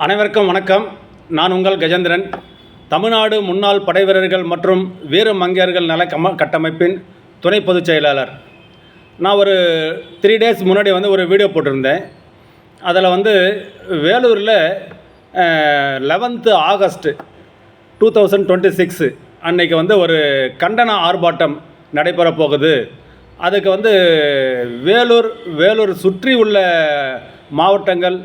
அனைவருக்கும் வணக்கம். நான் உங்கள் கஜேந்திரன். தமிழ்நாடு முன்னாள் படைவீரர்கள் மற்றும் வீர மங்கையர்கள் நல கட்டமைப்பின் துணை பொதுச் செயலாளர். நான் ஒரு 3 days முன்னாடி ஒரு வீடியோ போட்டிருந்தேன். அதில் வேலூரில் 11th August 2026 அன்றைக்கி ஒரு கண்டன ஆர்ப்பாட்டம் நடைபெற போகுது. அதுக்கு வேலூர் சுற்றி உள்ள மாவட்டங்கள்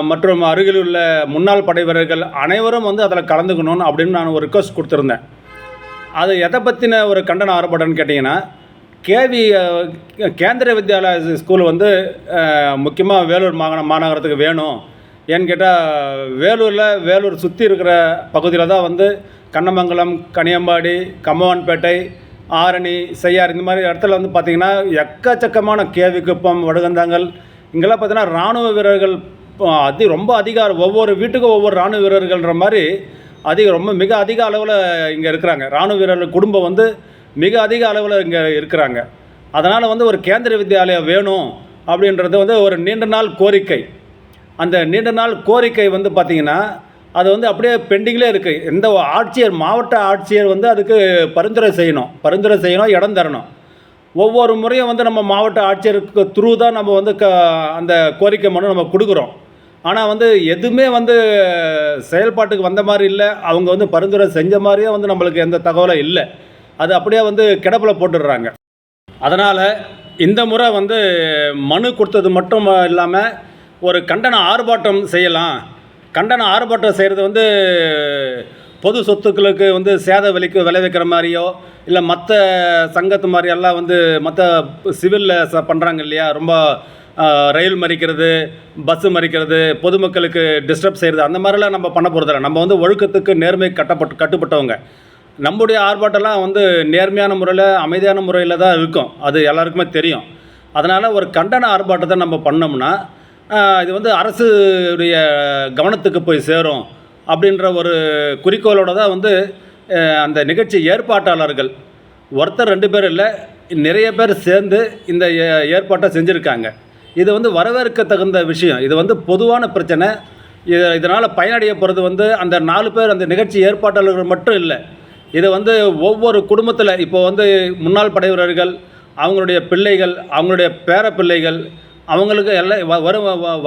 மற்றும் அருகில் உள்ள முன்னாள் படை வீரர்கள் அனைவரும் அதில் கலந்துக்கணும் அப்படின்னு நான் ஒரு ரிக்வஸ்ட் கொடுத்துருந்தேன். அது எதை பற்றின ஒரு கண்டன ஆர்ப்பாட்டம்னு கேட்டிங்கன்னா, கேந்திரிய வித்யாலயா ஸ்கூல் முக்கியமாக வேலூர் மாநகரத்துக்கு வேணும். ஏன்னு கேட்டால் வேலூர் சுற்றி இருக்கிற பகுதியில் தான் கண்ணமங்கலம், கனியம்பாடி, கம்மவான்பேட்டை, ஆரணி, செய்யார் இந்த மாதிரி இடத்துல பார்த்திங்கன்னா எக்கச்சக்கமான குப்பம், வடுகந்தாங்கல் இங்கெல்லாம் பார்த்திங்கன்னா இராணுவ வீரர்கள் ரொம்ப ஒவ்வொரு வீட்டுக்கும் ஒவ்வொரு இராணுவ வீரர்கள்ன்ற மாதிரி மிக அதிக அளவில் இங்கே இருக்கிறாங்க. இராணுவ வீரர்கள் குடும்பம் மிக அதிக அளவில் இங்கே இருக்கிறாங்க. அதனால் ஒரு கேந்திரிய வித்யாலயம் வேணும் அப்படின்றது ஒரு நீண்ட நாள் கோரிக்கை. அந்த நீண்ட நாள் கோரிக்கை பார்த்திங்கன்னா அது அப்படியே பெண்டிங்கிலே இருக்குது. எந்த ஆட்சியர், மாவட்ட ஆட்சியர் அதுக்கு பரிந்துரை செய்யணும், இடம் தரணும். ஒவ்வொரு முறையும் நம்ம மாவட்ட ஆட்சியருக்கு த்ரூ தான் நம்ம அந்த கோரிக்கை மனு நம்ம கொடுக்குறோம். ஆனால் எதுவுமே செயல்பாட்டுக்கு வந்த மாதிரி இல்லை. அவங்க பரிந்துரை செஞ்ச மாதிரியே நம்மளுக்கு எந்த தகவலும் இல்லை. அது அப்படியே கிடப்பில் போட்டுடுறாங்க. அதனால் இந்த முறை மனு கொடுத்தது மட்டும் இல்லாமல் ஒரு கண்டன ஆர்ப்பாட்டம் செய்யலாம். கண்டன ஆர்ப்பாட்டம் செய்கிறது பொது சொத்துக்களுக்கு சேத விளைவிக்கிற மாதிரியோ இல்லை மற்ற சங்கத்து மாதிரியெல்லாம் மற்ற சிவிலில் பண்ணுறாங்க இல்லையா, ரொம்ப ரயில் மறிக்கிறது, பஸ்ஸு மறிக்கிறது, பொதுமக்களுக்கு டிஸ்டர்ப் செய்கிறது, அந்த மாதிரிலாம் நம்ம பண்ண போகிறதில்ல. நம்ம ஒழுக்கத்துக்கு நேர்மை கட்டுப்பட்டவங்க. நம்முடைய ஆர்ப்பாட்டம்லாம் நேர்மையான முறையில், அமைதியான முறையில் தான் இருக்கும். அது எல்லாருக்குமே தெரியும். அதனால் ஒரு கண்டன ஆர்ப்பாட்டத்தை நம்ம பண்ணோம்னா இது அரசுடைய கவனத்துக்கு போய் சேரும் அப்படின்ற ஒரு குறிக்கோளோடு தான் அந்த நிகழ்ச்சி ஏற்பாட்டாளர்கள் ஒருத்தர் 2 பேர் இல்லை, நிறைய பேர் சேர்ந்து இந்த ஏற்பாட்டை செஞ்சுருக்காங்க. இது வரவேற்க தகுந்த விஷயம். இது பொதுவான பிரச்சனை. இதனால் பயனடைய போகிறது அந்த 4 பேர், அந்த நிகழ்ச்சி ஏற்பாட்டாளர்கள் மட்டும் இல்லை. இது ஒவ்வொரு குடும்பத்தில் இப்போ முன்னாள் படை வீரர்கள், அவங்களுடைய பிள்ளைகள், அவங்களுடைய பேர பிள்ளைகள், அவங்களுக்கு எல்லாம்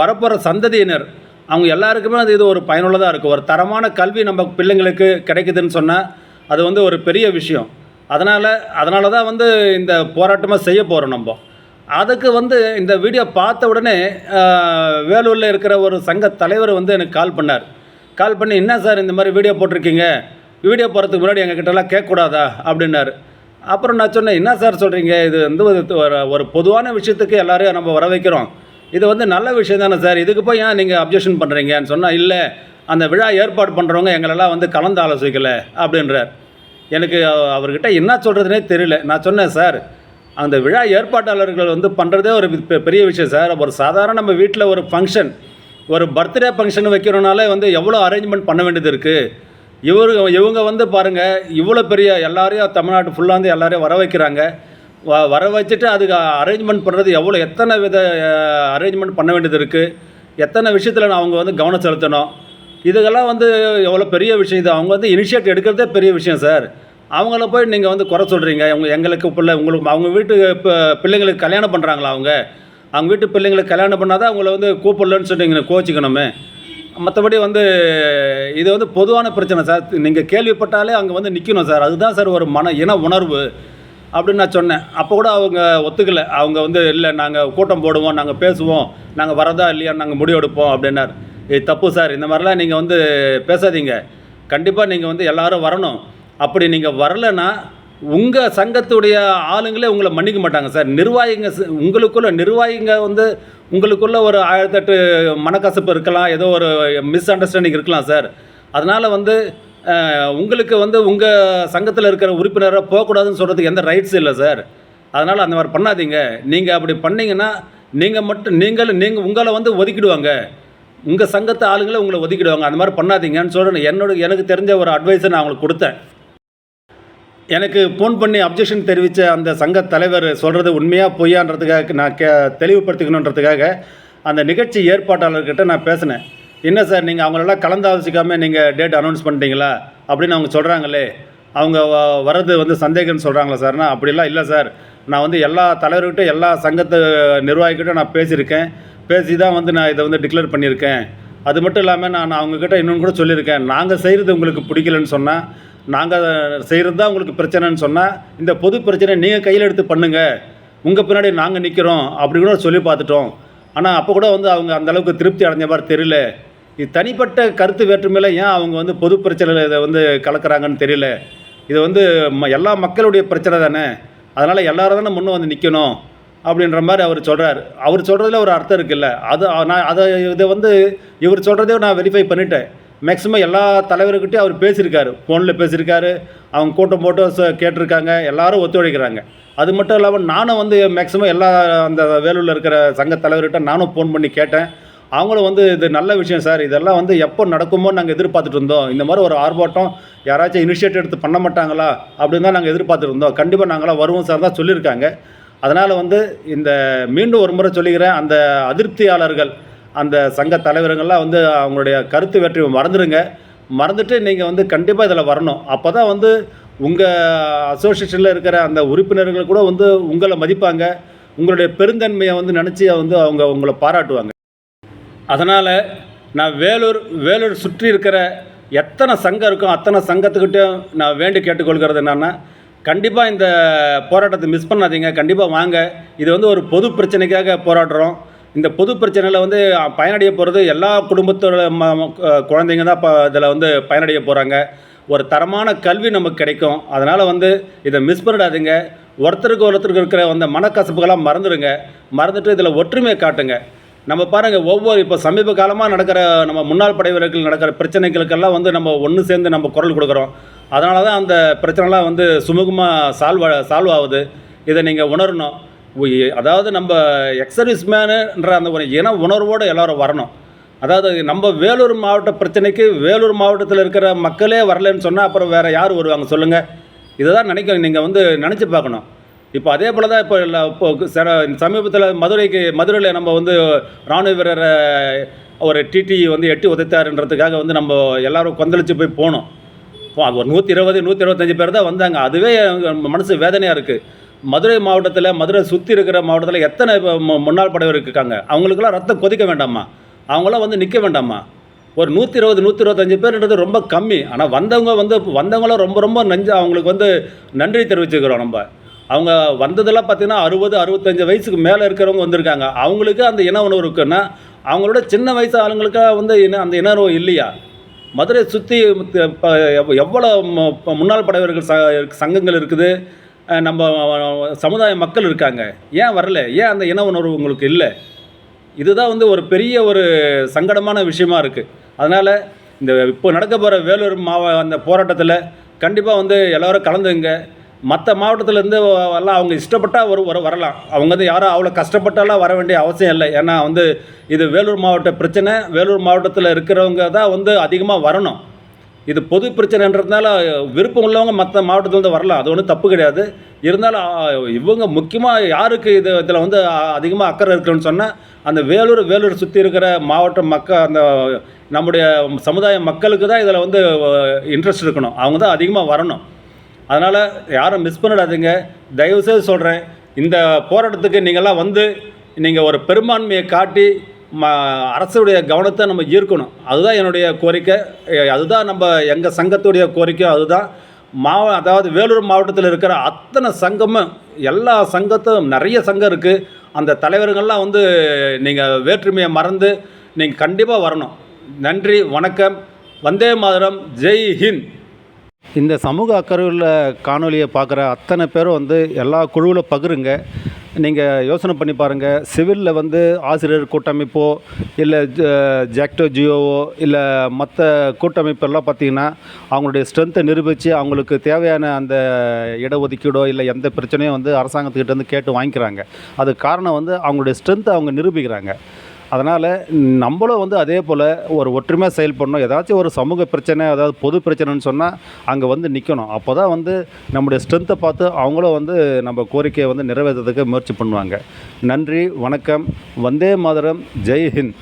வரப்போகிற சந்ததியினர், அவங்க எல்லாருக்குமே இது ஒரு பயனுள்ளதாக இருக்கும். ஒரு தரமான கல்வி நம்ம பிள்ளைங்களுக்கு கிடைக்குதுன்னு சொன்னால் அது ஒரு பெரிய விஷயம். அதனால தான் இந்த போராட்டமாக செய்ய போகிறோம். நம்ம அதுக்கு இந்த வீடியோ பார்த்த உடனே வேலூரில் இருக்கிற ஒரு சங்க தலைவர் எனக்கு கால் பண்ணி என்ன சார் இந்த மாதிரி வீடியோ போட்டிருக்கீங்க, வீடியோ போகிறதுக்கு முன்னாடி எங்ககிட்டலாம் கேட்கக்கூடாதா அப்படின்னாரு. அப்புறம் நான் சொன்னேன், என்ன சார் சொல்கிறீங்க, இது ஒரு பொதுவான விஷயத்துக்கு எல்லோரையும் நம்ம வர வைக்கிறோம். இது நல்ல விஷயம் தானே சார், இதுக்கு போய் ஏன் நீங்கள் அப்ஜெக்ஷன் பண்ணுறீங்கன்னு சொன்னால், இல்லை அந்த விழா ஏற்பாடு பண்ணுறவங்க எங்களெல்லாம் கலந்து ஆலோசிக்கலை அப்படின்றார். எனக்கு அவர்கிட்ட என்ன சொல்கிறதுனே தெரியல. நான் சொன்னேன், சார் அந்த விழா ஏற்பாட்டாளர்கள் பண்ணுறதே ஒரு பெரிய விஷயம் சார். ஒரு சாதாரண நம்ம வீட்டில் ஒரு ஃபங்க்ஷன், ஒரு பர்த்டே ஃபங்க்ஷன் வைக்கிறோனாலே எவ்வளோ அரேஞ்ச்மெண்ட் பண்ண வேண்டியது இருக்குது. இவங்க பாருங்கள், இவ்வளோ பெரிய எல்லாரையும் தமிழ்நாட்டு ஃபுல்லாக எல்லாரையும் வர வைக்கிறாங்க. வர வச்சுட்டு அதுக்கு அரேஞ்ச்மெண்ட் பண்ணுறது எத்தனை வித அரேஞ்ச்மெண்ட் பண்ண வேண்டியது இருக்குது, எத்தனை விஷயத்தில் அவங்க கவனம் செலுத்தணும். இதுக்கெல்லாம் எவ்வளோ பெரிய விஷயம். இது அவங்க இனிஷியேட் எடுக்கிறதே பெரிய விஷயம் சார். அவங்கள போய் நீங்கள் குறை சொல்கிறீங்க. எங்களுக்கு உங்களுக்கு அவங்க வீட்டு பிள்ளைங்களுக்கு கல்யாணம் பண்ணுறாங்களா, அவங்க வீட்டு பிள்ளைங்களுக்கு கல்யாணம் பண்ணால் தான் அவங்கள கூப்பிடலன்னு சொல்லிட்டு கோச்சிக்கணுமே. மற்றபடி இது பொதுவான பிரச்சனை சார். நீங்கள் கேள்விப்பட்டாலே அங்கே நிற்கணும் சார். அதுதான் சார் ஒரு இன உணர்வு அப்படின்னு நான் சொன்னேன். அப்போ கூட அவங்க ஒத்துக்கலை. அவங்க இல்லை, நாங்கள் கூட்டம் போடுவோம், நாங்கள் பேசுவோம், நாங்கள் வரதா இல்லையா நாங்கள் முடிவெடுப்போம் அப்படின்னார். இது தப்பு சார், இந்த மாதிரிலாம் நீங்கள் பேசாதீங்க. கண்டிப்பாக நீங்கள் எல்லோரும் வரணும். அப்படி நீங்கள் வரலைன்னா உங்கள் சங்கத்துடைய ஆளுங்களே உங்களை மன்னிக்க மாட்டாங்க சார். நிர்வாகிங்க உங்களுக்குள்ள ஒரு 1008 மனக்கசப்பு இருக்கலாம், ஏதோ ஒரு மிஸ் அண்டர்ஸ்டாண்டிங் இருக்கலாம் சார். அதனால் உங்களுக்கு உங்கள் சங்கத்தில் இருக்கிற உறுப்பினரை போகக்கூடாதுன்னு சொல்கிறதுக்கு எந்த ரைட்ஸும் இல்லை சார். அதனால் அந்த மாதிரி பண்ணாதீங்க. நீங்கள் அப்படி பண்ணிங்கன்னா நீங்கள் உங்களை ஒதுக்கிடுவாங்க. உங்கள் சங்கத்து ஆளுங்களே உங்களை ஒதுக்கிடுவாங்க. அந்த மாதிரி பண்ணாதீங்கன்னு சொல்கிறேன். எனக்கு தெரிஞ்ச ஒரு அட்வைஸை நான் அவங்களுக்கு கொடுத்தேன். எனக்கு ஃபோன் பண்ணி அப்ஜெக்ஷன் தெரிவித்த அந்த சங்க தலைவர் சொல்கிறது உண்மையாக பொய்யான்றதுக்காக நான் தெளிவுபடுத்திக்கணுன்றதுக்காக அந்த நிகழ்ச்சி ஏற்பாட்டாளர்கிட்ட நான் பேசினேன். என்ன சார் நீங்கள் அவங்களெல்லாம் கலந்து ஆலோசிக்காமல் நீங்கள் டேட் அனௌன்ஸ் பண்ணிட்டீங்களா அப்படின்னு அவங்க சொல்கிறாங்களே, அவங்க வர்றது வந்து சந்தேகம்னு சொல்கிறாங்களா சார்னா, அப்படிலாம் இல்லை சார். நான் வந்து எல்லா தலைவர்கிட்ட எல்லா சங்கத்து நிர்வாகிகிட்ட நான் பேசியிருக்கேன். பேசி தான் வந்து நான் இதை வந்து டிக்ளேர் பண்ணியிருக்கேன். அது மட்டும் இல்லாமல் நான் அவங்கக்கிட்ட இன்னொன்று கூட சொல்லியிருக்கேன். நாங்கள் செய்கிறது உங்களுக்கு பிடிக்கலன்னு சொன்னால், நாங்கள் செய்கிறது தான் உங்களுக்கு பிரச்சனைன்னு சொன்னால், இந்த பொது பிரச்சனையை நீங்கள் கையில் எடுத்து பண்ணுங்கள், உங்கள் பின்னாடி நாங்கள் நிற்கிறோம் அப்படி கூட சொல்லி பார்த்துட்டோம். ஆனால் அப்போ கூட வந்து அவங்க அந்தளவுக்கு திருப்தி அடைஞ்ச மாதிரி தெரியல. இது தனிப்பட்ட கருத்து வேற்றுமையில் ஏன் அவங்க வந்து பொது பிரச்சனையில் இதை வந்து கலக்கிறாங்கன்னு தெரியல. இது வந்து எல்லா மக்களுடைய பிரச்சனை தானே, அதனால் எல்லோரும் தானே முன்னே வந்து நிற்கணும் அப்படின்ற மாதிரி அவர் சொல்கிறார். அவர் சொல்கிறதுல ஒரு அர்த்தம் இருக்குல்ல. அது நான் இதை வந்து இவர் சொல்கிறதே நான் வெரிஃபை பண்ணிட்டேன். மேக்ஸிமம் எல்லா தலைவர்கிட்டையும் அவர் பேசியிருக்காரு, ஃபோனில் பேசியிருக்காரு, அவங்க கூட்டம் போட்டு கேட்டிருக்காங்க, எல்லோரும் ஒத்துழைக்கிறாங்க. அது மட்டும் இல்லாமல் நானும் வந்து மேக்ஸிமம் எல்லா அந்த வேலூரில் இருக்கிற சங்க தலைவர்கிட்ட நானும் ஃபோன் பண்ணி கேட்டேன். அவங்களும் வந்து இது நல்ல விஷயம் சார், இதெல்லாம் வந்து எப்போ நடக்குமோ நாங்கள் எதிர்பார்த்துட்டு இருந்தோம். இந்த மாதிரி ஒரு ஆர்ப்பாட்டம் யாராச்சும் இனிஷியேட் எடுத்து பண்ண மாட்டாங்களா அப்படின்னு தான் நாங்கள் எதிர்பார்த்துட்டு இருந்தோம். கண்டிப்பாக நாங்களாம் வருவோம் சார் தான் சொல்லியிருக்காங்க. அதனால் வந்து இந்த மீண்டும் ஒரு முறை சொல்லிக்கிறேன், அந்த அதிருப்தியாளர்கள் அந்த சங்க தலைவர்கள்லாம் வந்து அவங்களுடைய கருத்து வேற்றுமை மறந்துடுங்க. மறந்துட்டு நீங்கள் வந்து கண்டிப்பாக இதில் வரணும். அப்போ தான் வந்து உங்கள் அசோசியேஷனில் இருக்கிற அந்த உறுப்பினர்கள் கூட வந்து உங்களை மதிப்பாங்க. உங்களுடைய பெருந்தன்மையை வந்து நினச்சி வந்து அவங்க உங்களை பாராட்டுவாங்க. அதனால் நான் வேலூர் சுற்றி இருக்கிற எத்தனை சங்கம் இருக்கோ அத்தனை சங்கத்துக்கிட்டையும் நான் வேண்டி கேட்டுக்கொள்கிறது என்னென்னா, கண்டிப்பாக இந்த போராட்டத்தை மிஸ் பண்ணாதீங்க. கண்டிப்பாக வாங்க. இது வந்து ஒரு பொது பிரச்சனைக்காக போராடுறோம். இந்த பொது பிரச்சனையில் வந்து பயனடைய போகிறது எல்லா குடும்பத்தோட குழந்தைங்க தான் இதில் வந்து பயனடைய போகிறாங்க. ஒரு தரமான கல்வி நமக்கு கிடைக்கும். அதனால் வந்து இதை மிஸ் பண்ணிடாதீங்க. ஒருத்தருக்கு இருக்கிற அந்த மனக்கசப்புகளாக மறந்துடுங்க. மறந்துட்டு இதில் ஒற்றுமையை காட்டுங்க. நம்ம பாருங்கள், இப்போ சமீப காலமாக நடக்கிற நம்ம முன்னாள் படை வீரர்கள் நடக்கிற பிரச்சனைகளுக்கெல்லாம் வந்து நம்ம ஒன்று சேர்ந்து நம்ம குரல் கொடுக்குறோம். அதனால தான் அந்த பிரச்சனைலாம் வந்து சுமூகமாக சால்வ் ஆகுது. இதை நீங்கள் உணரணும். அதாவது நம்ம எக்ஸர்வீஸ் மேனுன்ற அந்த ஒரு இன உணர்வோடு எல்லோரும் வரணும். அதாவது நம்ம வேலூர் மாவட்ட பிரச்சனைக்கு வேலூர் மாவட்டத்தில் இருக்கிற மக்களே வரலன்னு சொன்னால் அப்புறம் வேறு யார் வருவாங்க சொல்லுங்கள்? இதை தான் நினைக்கணும். நீங்கள் வந்து நினச்சி பார்க்கணும். இப்போ அதே போல் தான் இப்போ சமீபத்தில் மதுரையில் நம்ம வந்து இராணுவ வீரரை ஒரு டிடி வந்து எட்டி உதைத்தாருன்றதுக்காக வந்து நம்ம எல்லோரும் கொந்தளித்து போய் போனோம். அது ஒரு 120-125 பேர் தான் வந்தாங்க. அதுவே மனசு வேதனையாக இருக்குது. மதுரை சுற்றி இருக்கிற மாவட்டத்தில் எத்தனை முன்னாள் படைவர் இருக்காங்க. அவங்களுக்கெல்லாம் ரத்தம் கொதிக்க வேண்டாமா? அவங்களாம் வந்து நிற்க வேண்டாமா? ஒரு 120-125 பேர்ன்றது ரொம்ப கம்மி. ஆனால் வந்தவங்களாம் ரொம்ப அவங்களுக்கு வந்து நன்றி தெரிவிச்சுக்கிறோம். அவங்க வந்ததெல்லாம் பார்த்திங்கன்னா 60-65 வயசுக்கு மேலே இருக்கிறவங்க வந்திருக்காங்க. அவங்களுக்கு அந்த இன உணர்வு இருக்குன்னா, அவங்களோட சின்ன வயசு ஆளுங்களுக்கு வந்து அந்த இன உணர்வு இல்லையா? மதுரை சுற்றி எவ்வளோ முன்னாள் படைவர்கள் சங்கங்கள் இருக்குது, நம்ம சமுதாய மக்கள் இருக்காங்க. ஏன் வரல? ஏன் அந்த இன உணர்வு உங்களுக்கு இல்லை? இதுதான் வந்து ஒரு பெரிய ஒரு சங்கடமான விஷயமா இருக்குது. அதனால் இந்த இப்போ நடக்க போகிற வேலூர் அந்த போராட்டத்தில் கண்டிப்பாக வந்து எல்லோரும் கலந்துங்க. மற்ற மாவட்டத்திலேருந்து எல்லாம் அவங்க இஷ்டப்பட்டால் வரலாம். அவங்க வந்து யாரும் அவ்வளோ கஷ்டப்பட்டாலாம் வர வேண்டிய அவசியம் இல்லை. ஏன்னா வந்து இது வேலூர் மாவட்ட பிரச்சனை. வேலூர் மாவட்டத்தில் இருக்கிறவங்க தான் வந்து அதிகமாக வரணும். இது பொது பிரச்சனைன்றதுனால விருப்பம் உள்ளவங்க மற்ற மாவட்டத்துலேருந்து வரலாம். அது ஒன்றும் தப்பு கிடையாது. இருந்தாலும் இவங்க முக்கியமாக யாருக்கு இதில் வந்து அதிகமாக அக்கறை இருக்குன்னு சொன்னால், அந்த வேலூர் சுற்றி இருக்கிற மாவட்ட அந்த நம்முடைய சமுதாய மக்களுக்கு தான் இதில் வந்து இன்ட்ரெஸ்ட் இருக்கணும். அவங்க தான் அதிகமாக வரணும். அதனால் யாரும் மிஸ் பண்ணிடாதீங்க. தயவுசெய்து சொல்கிறேன், இந்த போராட்டத்துக்கு நீங்கள்லாம் வந்து நீங்கள் ஒரு பெரும்பான்மையை காட்டி அரசுடைய கவனத்தை நம்ம ஈர்க்கணும். அதுதான் என்னுடைய கோரிக்கை. அதுதான் எங்கள் சங்கத்துடைய கோரிக்கை. அதுதான் அதாவது வேலூர் மாவட்டத்தில் இருக்கிற அத்தனை சங்கமும், எல்லா சங்கத்தும் நிறைய சங்கம் இருக்குது. அந்த தலைவர்கள்லாம் வந்து நீங்கள் வேற்றுமையை மறந்து நீங்கள் கண்டிப்பாக வரணும். நன்றி, வணக்கம், வந்தே மாதரம், ஜெய் ஹிந்த். இந்த சமூக அக்கறையுள்ள காணொலியை பார்க்குற அத்தனை பேரும் வந்து எல்லா குழுவில் பகிருங்க. நீங்கள் யோசனை பண்ணி பாருங்கள். சிவிலில் வந்து ஆசிரியர் கூட்டமைப்போ இல்லை ஜாக்டோ ஜியோவோ இல்லை மற்ற கூட்டமைப்பெல்லாம் பார்த்திங்கன்னா அவங்களுடைய ஸ்ட்ரென்த்தை நிரூபித்து அவங்களுக்கு தேவையான அந்த இடஒதுக்கீடோ இல்லை எந்த பிரச்சனையும் வந்து அரசாங்கத்துக்கிட்டேருந்து கேட்டு வாங்கிக்கிறாங்க. அது காரணம் வந்து அவங்களுடைய ஸ்ட்ரென்த்தை அவங்க நிரூபிக்கிறாங்க. அதனால் நம்மளும் வந்து அதே போல் ஒரு ஒற்றுமையாக செயல்படணும். ஏதாச்சும் ஒரு சமூக பிரச்சனை, அதாவது பொது பிரச்சனைன்னு சொன்னால் அங்கே வந்து நிற்கணும். அப்போ தான் வந்து நம்முடைய ஸ்ட்ரென்த்தை பார்த்து அவங்களும் வந்து நம்ம கோரிக்கையை வந்து நிறைவேற்றுறதுக்கு முயற்சி பண்ணுவாங்க. நன்றி, வணக்கம், வந்தே மாதரம், ஜெய் ஹிந்த்.